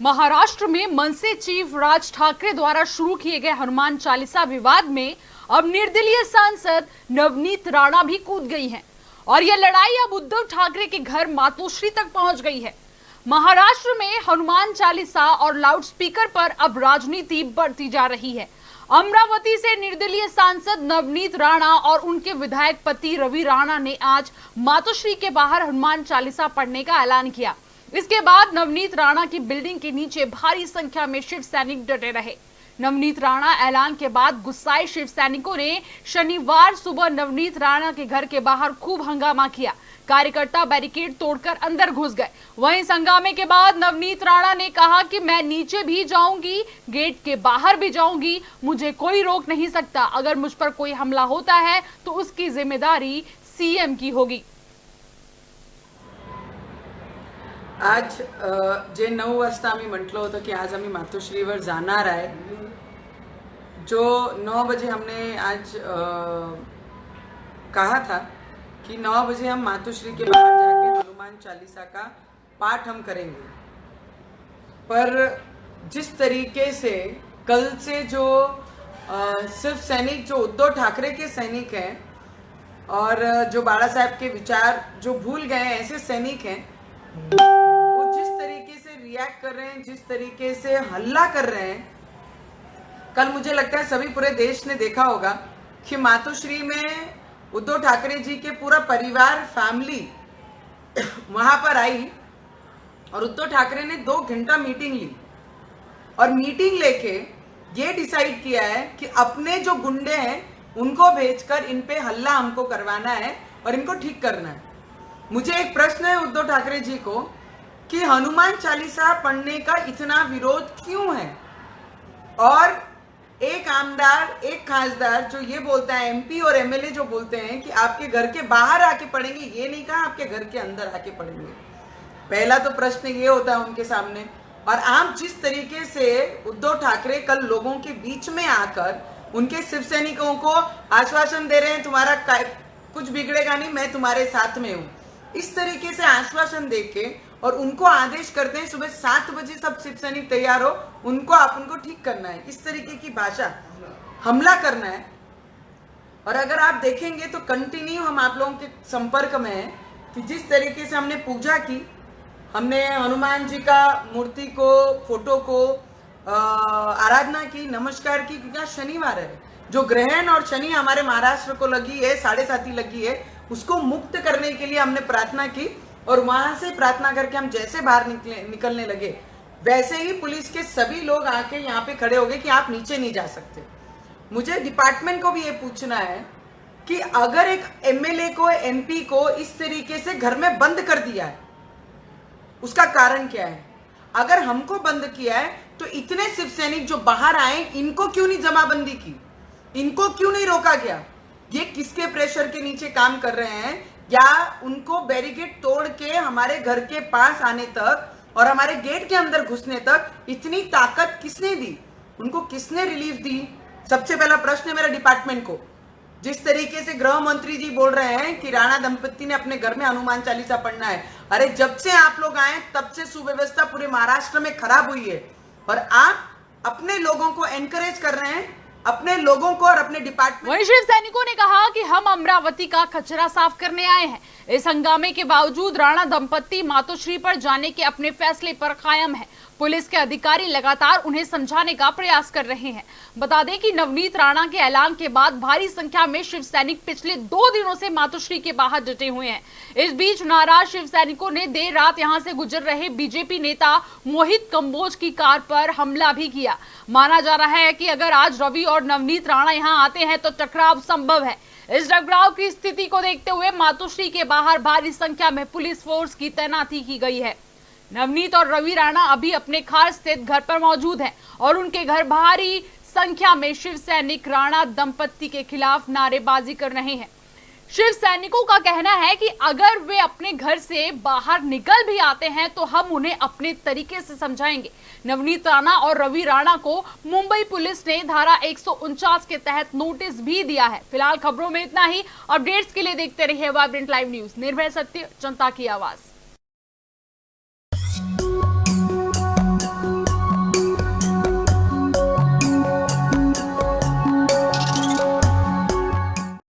महाराष्ट्र में मनसे चीफ राज ठाकरे द्वारा शुरू किए गए हनुमान चालीसा विवाद में अब निर्दलीय सांसद नवनीत राणा भी कूद गई हैं और यह लड़ाई अब उद्धव ठाकरे के घर मातोश्री तक पहुंच गई है। महाराष्ट्र में हनुमान चालीसा और लाउडस्पीकर पर अब राजनीति बढ़ती जा रही है। अमरावती से निर्दलीय सांसद नवनीत राणा और उनके विधायक पति रवि राणा ने आज मातोश्री के बाहर हनुमान चालीसा पढ़ने का ऐलान किया। इसके बाद नवनीत राणा की बिल्डिंग के नीचे भारी संख्या में शिव सैनिक डटे रहे। नवनीत राणा ऐलान के बाद गुस्साए शिव सैनिकों ने शनिवार सुबह नवनीत राणा के घर के बाहर खूब हंगामा किया। कार्यकर्ता बैरिकेड तोड़कर अंदर घुस गए। वहीं हंगामे के बाद नवनीत राणा ने कहा कि मैं नीचे भी जाऊंगी, गेट के बाहर भी जाऊंगी, मुझे कोई रोक नहीं सकता। अगर मुझ पर कोई हमला होता है तो उसकी जिम्मेदारी सीएम की होगी। आज जे 9 वाजता आम्ही म्हटलं होतं की आज आम्ही मातोश्रीवर जाणार आहे, जो 9 बजे हमने आज कहा था कि 9 बजे हम मातोश्री के बाहर जाके हनुमान चालीसा का पाठ हम करेंगे। पर जिस तरीके से कल से जो सिर्फ सैनिक जो उद्धव ठाकरे के सैनिक हैं और जो बाला साहब के विचार जो भूल गए हैं, ऐसे सैनिक हैं, वो जिस तरीके से रिएक्ट कर रहे हैं, जिस तरीके से हल्ला कर रहे हैं, कल मुझे लगता है सभी पूरे देश ने देखा होगा कि मातोश्री में उद्धव ठाकरे जी के पूरा परिवार फैमिली वहां पर आई और उद्धव ठाकरे ने 2 घंटा मीटिंग ली और मीटिंग लेके ये डिसाइड किया है कि अपने जो गुंडे हैं उनको भेजकर इन पे हल्ला हमको करवाना है और इनको ठीक करना है। मुझे एक प्रश्न है उद्धव ठाकरे जी को कि हनुमान चालीसा पढ़ने का इतना विरोध क्यों है? और एक आमदार, एक खासदार जो ये बोलता है, एमपी और एमएलए जो बोलते हैं कि आपके घर के बाहर आके पढ़ेंगे, ये नहीं कहा आपके घर के अंदर आके पढ़ेंगे। पहला तो प्रश्न ये होता है उनके सामने। और आप जिस तरीके से उद्धव ठाकरे कल लोगों के बीच में आकर उनके शिव सैनिकों को आश्वासन दे रहे हैं, तुम्हारा कुछ बिगड़ेगा नहीं, मैं तुम्हारे साथ में हूं, इस तरीके से आश्वासन देके और उनको आदेश करते हैं सुबह 7 बजे सब शिव सैनिक तैयार हो, उनको आप उनको ठीक करना है, इस तरीके की भाषा, हमला करना है। और अगर आप देखेंगे तो कंटिन्यू हम आप लोगों के संपर्क में हैं कि जिस तरीके से हमने पूजा की, हमने हनुमान जी का मूर्ति को, फोटो को आराधना की, नमस्कार की, क्योंकि आज शनिवार है। जो ग्रहण और शनि हमारे महाराष्ट्र को लगी है, 7.5 लगी है, उसको मुक्त करने के लिए हमने प्रार्थना की और वहां से प्रार्थना करके हम जैसे बाहर निकलने लगे, वैसे ही पुलिस के सभी लोग आके यहाँ पे खड़े हो गए कि आप नीचे नहीं जा सकते। मुझे डिपार्टमेंट को भी ये पूछना है कि अगर एक एमएलए को, एमपी को इस तरीके से घर में बंद कर दिया है, उसका कारण क्या है? अगर हमको बंद किया है तो इतने शिव सैनिक जो बाहर आए, इनको क्यों नहीं जमाबंदी की, इनको क्यों नहीं रोका गया? ये किसके प्रेशर के नीचे काम कर रहे हैं? या उनको बैरिकेड तोड़ के हमारे घर के पास आने तक और हमारे गेट के अंदर घुसने तक इतनी ताकत किसने दी? उनको किसने रिलीफ दी? सबसे पहला प्रश्न है मेरा डिपार्टमेंट को। जिस तरीके से गृह मंत्री जी बोल रहे हैं कि राणा दंपत्ति ने अपने घर में हनुमान चालीसा पढ़ना है, अरे जब से आप लोग आए तब से सुव्यवस्था पूरे महाराष्ट्र में खराब हुई है और आप अपने लोगों को एनकरेज कर रहे हैं, अपने लोगों को और अपने डिपार्टमेंट। वहीं शिव सैनिकों ने कहा कि हम अमरावती का कचरा साफ करने आए हैं। इस हंगामे के बावजूद राणा दंपत्ति मातोश्री पर जाने के अपने फैसले पर कायम है। पुलिस के अधिकारी लगातार उन्हें समझाने का प्रयास कर रहे हैं। बता दें कि नवनीत राणा के ऐलान के बाद भारी संख्या में शिव सैनिक पिछले 2 दिनों से मातोश्री के बाहर डटे हुए हैं। इस बीच नाराज शिव सैनिकों ने देर रात यहां से गुजर रहे बीजेपी नेता मोहित कंबोज की कार पर हमला भी किया। माना जा रहा है कि अगर आज रवि और नवनीत राणा यहां आते हैं तो टकराव संभव है। इस टकराव की स्थिति को देखते हुए मातोश्री के बाहर भारी संख्या में पुलिस फोर्स की तैनाती की गई है। नवनीत और रवि राणा अभी अपने खास स्थित घर पर मौजूद हैं और उनके घर भारी संख्या में शिव सैनिक राणा दंपत्ति के खिलाफ नारेबाजी कर रहे हैं। शिव सैनिकों का कहना है कि अगर वे अपने घर से बाहर निकल भी आते हैं तो हम उन्हें अपने तरीके से समझाएंगे। नवनीत राणा और रवि राणा को मुंबई पुलिस ने धारा 149 के तहत नोटिस भी दिया है। फिलहाल खबरों में इतना ही। अपडेट्स के लिए देखते रहिए वाइब्रेंट लाइव न्यूज। निर्भय सत्य, जनता की आवाज।